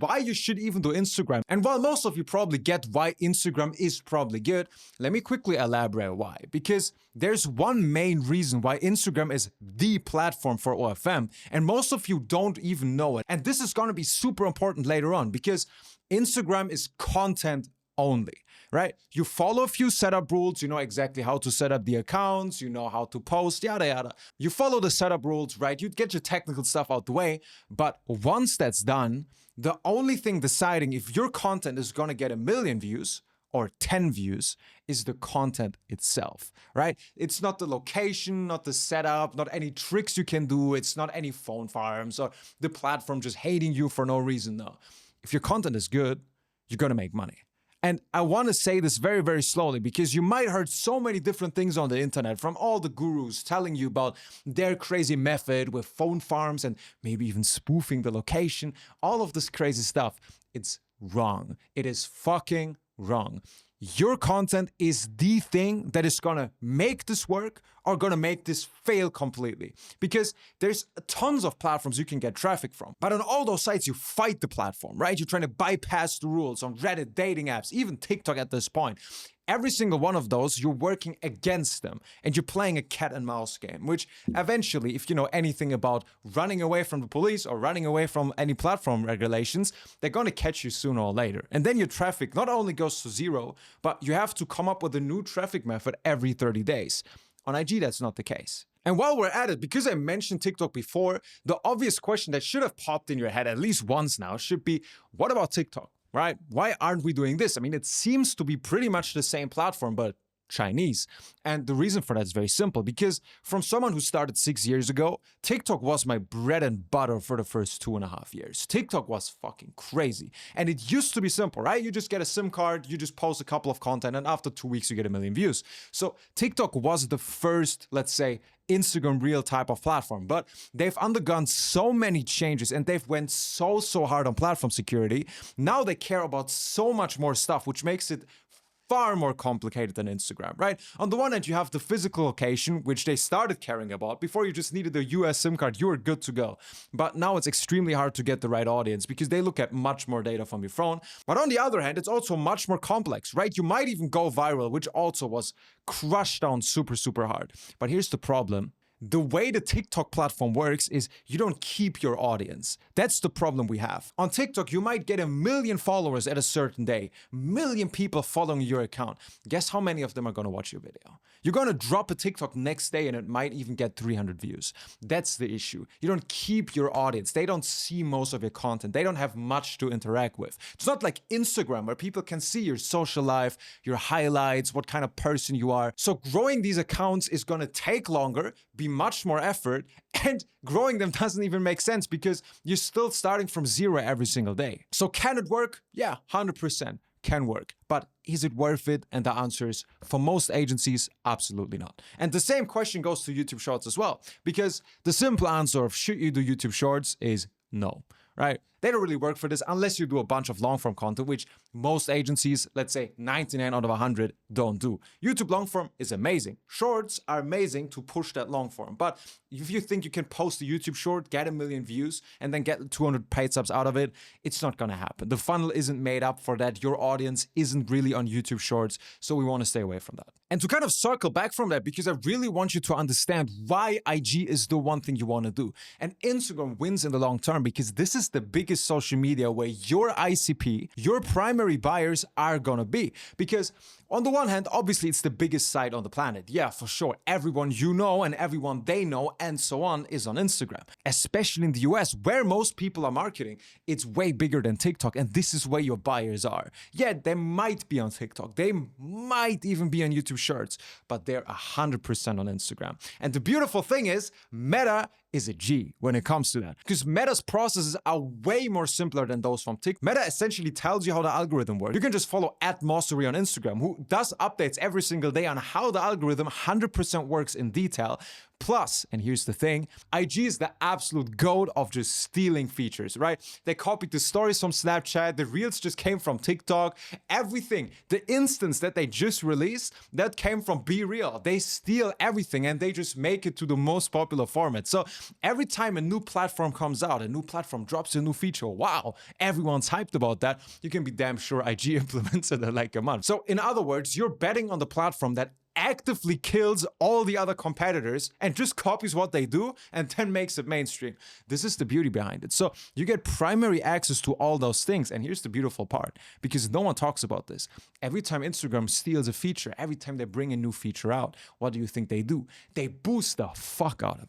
why you should even do Instagram. And while most of you probably get why Instagram is probably good, let me quickly elaborate why. Because there's one main reason why Instagram is the platform for OFM, and most of you don't even know it. And this is going to be super important later on, because Instagram is content only, right? You follow a few setup rules, you know exactly how to set up the accounts, you know how to post, yada yada. You follow the setup rules, right? You get your technical stuff out the way, but once that's done, the only thing deciding if your content is gonna get 1 million views or 10 views is the content itself, right? It's not the location, not the setup, not any tricks you can do, it's not any phone farms or the platform just hating you for no reason, no. If your content is good, you're gonna make money. And I want to say this very, very slowly, because you might heard so many different things on the internet from all the gurus telling you about their crazy method with phone farms and maybe even spoofing the location, all of this crazy stuff. It's wrong. It is fucking wrong. Your content is the thing that is gonna make this work or gonna make this fail completely. Because there's tons of platforms you can get traffic from. But on all those sites, you fight the platform, right? You're trying to bypass the rules on Reddit, dating apps, even TikTok at this point. Every single one of those, you're working against them and you're playing a cat and mouse game, which eventually, if you know anything about running away from the police or running away from any platform regulations, they're going to catch you sooner or later. And then your traffic not only goes to zero, but you have to come up with a new traffic method every 30 days. On IG, that's not the case. And while we're at it, because I mentioned TikTok before, the obvious question that should have popped in your head at least once now should be, what about TikTok? Right? Why aren't we doing this? I mean, it seems to be pretty much the same platform, but Chinese. And the reason for that is very simple, because from someone who started 6 years ago, TikTok was my bread and butter for the first 2.5 years. TikTok was fucking crazy. And it used to be simple, right? You just get a SIM card, you just post a couple of content, and after 2 weeks, you get 1 million views. So TikTok was the first, let's say, Instagram Reel type of platform, but they've undergone so many changes and they've went so hard on platform security. Now they care about so much more stuff, which makes it far more complicated than Instagram, right? On the one hand, you have the physical location, which they started caring about. Before, you just needed a US SIM card, you were good to go. But now it's extremely hard to get the right audience because they look at much more data from your phone. But on the other hand, it's also much more complex, right? You might even go viral, which also was crushed down super hard. But here's the problem. The way the TikTok platform works is you don't keep your audience. That's the problem we have. On TikTok, you might get 1 million followers at a certain day, 1 million people following your account. Guess how many of them are gonna watch your video? You're gonna drop a TikTok next day and it might even get 300 views. That's the issue. You don't keep your audience. They don't see most of your content. They don't have much to interact with. It's not like Instagram where people can see your social life, your highlights, what kind of person you are. So growing these accounts is gonna take longer, be much more effort, and growing them doesn't even make sense because you're still starting from zero every single day. So can it work? Yeah, 100% can work. But is it worth it? And the answer is, for most agencies, absolutely not. And the same question goes to YouTube Shorts as well, because the simple answer of should you do YouTube Shorts is no, right? They don't really work for this unless you do a bunch of long form content, which most agencies, let's say 99 out of 100, don't do. YouTube long form is amazing. Shorts are amazing to push that long form. But if you think you can post a YouTube short, get 1 million views, and then get 200 paid subs out of it, it's not gonna happen. The funnel isn't made up for that. Your audience isn't really on YouTube Shorts, so we wanna stay away from that. And to kind of circle back from that, because I really want you to understand why IG is the one thing you wanna do. And Instagram wins in the long term because this is the biggest social media where your ICP, your primary buyers are gonna be. Because on the one hand, obviously it's the biggest site on the planet. Yeah, for sure. Everyone you know and everyone they know and so on is on Instagram. Especially in the US, where most people are marketing, it's way bigger than TikTok, and this is where your buyers are. Yeah, they might be on TikTok. They might even be on YouTube Shorts, but they're 100% on Instagram. And the beautiful thing is, Meta is a G when it comes to that. Because Meta's processes are way more simpler than those from TikTok. Meta essentially tells you how the algorithm works. You can just follow @Mosery on Instagram, who does updates every single day on how the algorithm 100% works in detail. Plus, and here's the thing, IG is the absolute goat of just stealing features, right? They copied the stories from Snapchat, the reels just came from TikTok, everything. The instance that they just released, that came from Be Real. They steal everything and they just make it to the most popular format. So every time a new platform comes out, a new platform drops a new feature, wow, everyone's hyped about that. You can be damn sure IG implements it in like a month. So in other words, you're betting on the platform that actively kills all the other competitors and just copies what they do and then makes it mainstream. This is the beauty behind it. So you get primary access to all those things. And here's the beautiful part, because no one talks about this. Every time Instagram steals a feature, every time they bring a new feature out, what do you think they do? They boost the fuck out of it.